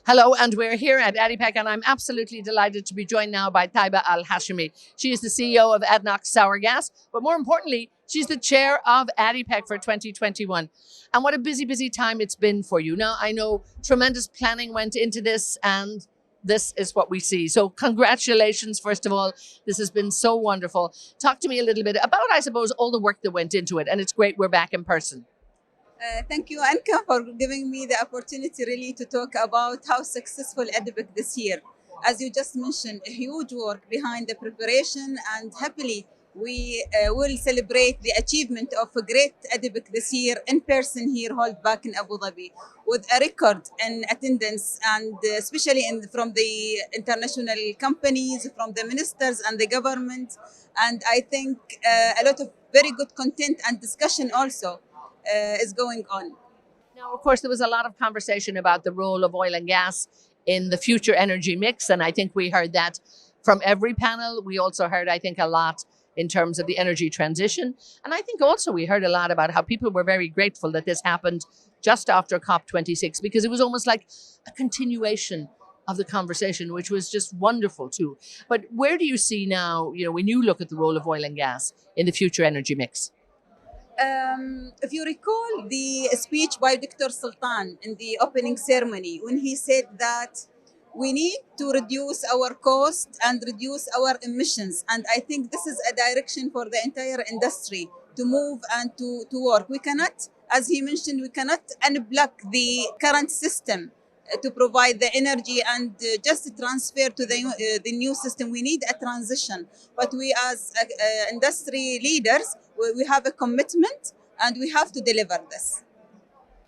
Hello, and we're here at ADIPEC, and I'm absolutely delighted to be joined now by Tayba Al Hashemi. She is the CEO of ADNOC Sour Gas, but more importantly, she's the chair of ADIPEC for 2021. And what a busy, busy time it's been for you. Now, I know tremendous planning went into this, and this is what we see. So congratulations, first of all. This has been so wonderful. Talk to me a little bit about, I suppose, all the work that went into it. And it's great we're back in person. Thank you, Anka, for giving me the opportunity really to talk about how successful ADIPEC this year. As you just mentioned, a huge work behind the preparation, and happily we will celebrate the achievement of a great ADIPEC this year in person here, held back in Abu Dhabi, with a record in attendance, and especially from the international companies, from the ministers and the government. And I think a lot of very good content and discussion also is going on. Now, of course, there was a lot of conversation about the role of oil and gas in the future energy mix. And I think we heard that from every panel. We also heard, I think, a lot in terms of the energy transition. And I think also we heard a lot about how people were very grateful that this happened just after COP26, because it was almost like a continuation of the conversation, which was just wonderful too. But where do you see now, when you look at the role of oil and gas in the future energy mix? If you recall the speech by Dr. Sultan in the opening ceremony, when he said that we need to reduce our cost and reduce our emissions. And I think this is a direction for the entire industry to move and to work. We cannot, as he mentioned, we cannot unblock the current system to provide the energy and just transfer to the new system. We need a transition, but we as industry leaders, we have a commitment and we have to deliver this.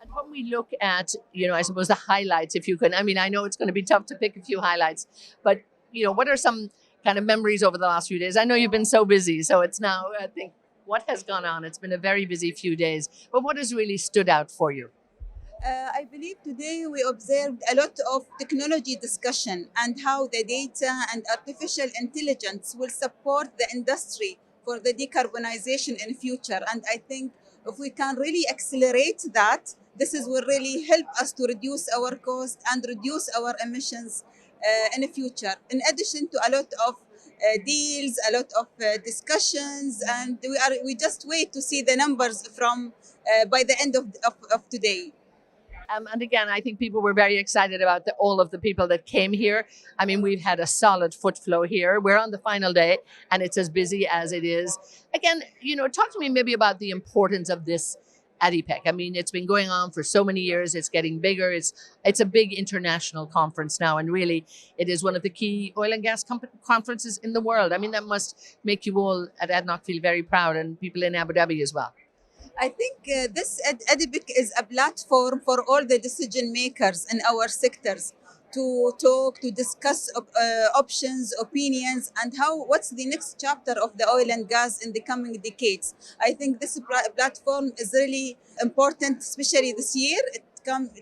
And when we look at, I suppose the highlights, if you can, I know it's going to be tough to pick a few highlights, but, what are some kind of memories over the last few days? I know you've been so busy, so it's now, I think, what has gone on? It's been a very busy few days, but what has really stood out for you? I believe today we observed a lot of technology discussion and how the data and artificial intelligence will support the industry for the decarbonization in future. And I think if we can really accelerate that, will really help us to reduce our cost and reduce our emissions in the future. In addition to a lot of deals, a lot of discussions, and we just wait to see the numbers from by the end of today. And again, I think people were very excited about all of the people that came here. We've had a solid foot flow here. We're on the final day, and it's as busy as it is. Again, talk to me maybe about the importance of this ADIPEC. It's been going on for so many years. It's getting bigger. It's a big international conference now, and really, it is one of the key oil and gas conferences in the world. That must make you all at ADNOC feel very proud, and people in Abu Dhabi as well. I think this ADIPEC is a platform for all the decision makers in our sectors to talk, to discuss options, opinions, and what's the next chapter of the oil and gas in the coming decades. I think this platform is really important, especially this year. It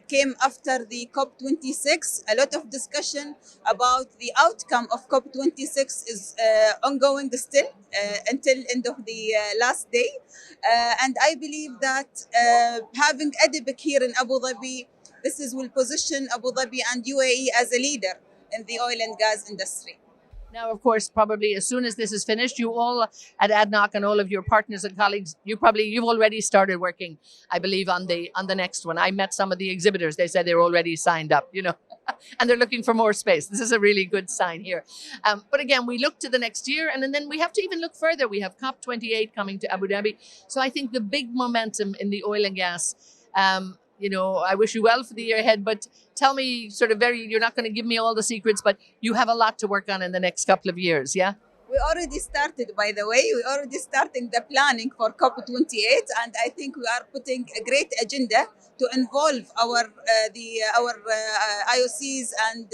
came after the COP26. A lot of discussion about the outcome of COP26 is ongoing still until end of the last day. And I believe that having ADIPEC here in Abu Dhabi, will position Abu Dhabi and UAE as a leader in the oil and gas industry. Now, of course, probably as soon as this is finished, you all at ADNOC and all of your partners and colleagues, you've already started working, I believe, on the next one. I met some of the exhibitors. They said they're already signed up, and they're looking for more space. This is a really good sign here. But again, we look to the next year, and then we have to even look further. We have COP28 coming to Abu Dhabi. So I think the big momentum in the oil and gas, I wish you well for the year ahead, but tell me you're not going to give me all the secrets, but you have a lot to work on in the next couple of years, yeah? We already started, by the way. We already starting the planning for COP28, and I think we are putting a great agenda to involve our IOCs and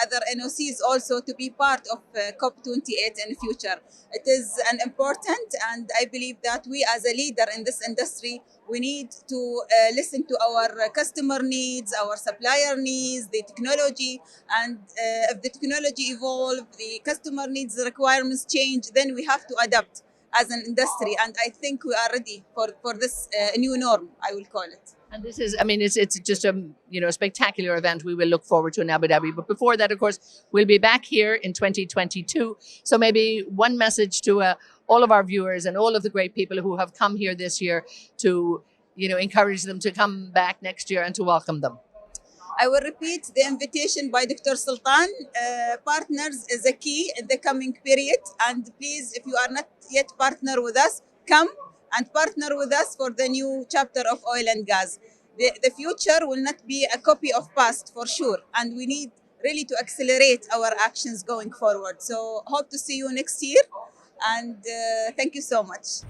other NOCs also to be part of COP28 in the future. It is an important, and I believe that we as a leader in this industry, we need to listen to our customer needs, our supplier needs, the technology, and if the technology evolve, the customer needs, the requirements change, then we have to adapt as an industry. And I think we are ready for this new norm, I will call it. And this is, I mean, it's just a spectacular event we will look forward to in Abu Dhabi. But before that, of course, we'll be back here in 2022. So maybe one message to all of our viewers and all of the great people who have come here this year to encourage them to come back next year and to welcome them. I will repeat the invitation by Dr. Sultan. Partners is a key in the coming period. And please, if you are not yet partner with us, come and partner with us for the new chapter of oil and gas. The future will not be a copy of past for sure. And we need really to accelerate our actions going forward. So hope to see you next year. And thank you so much.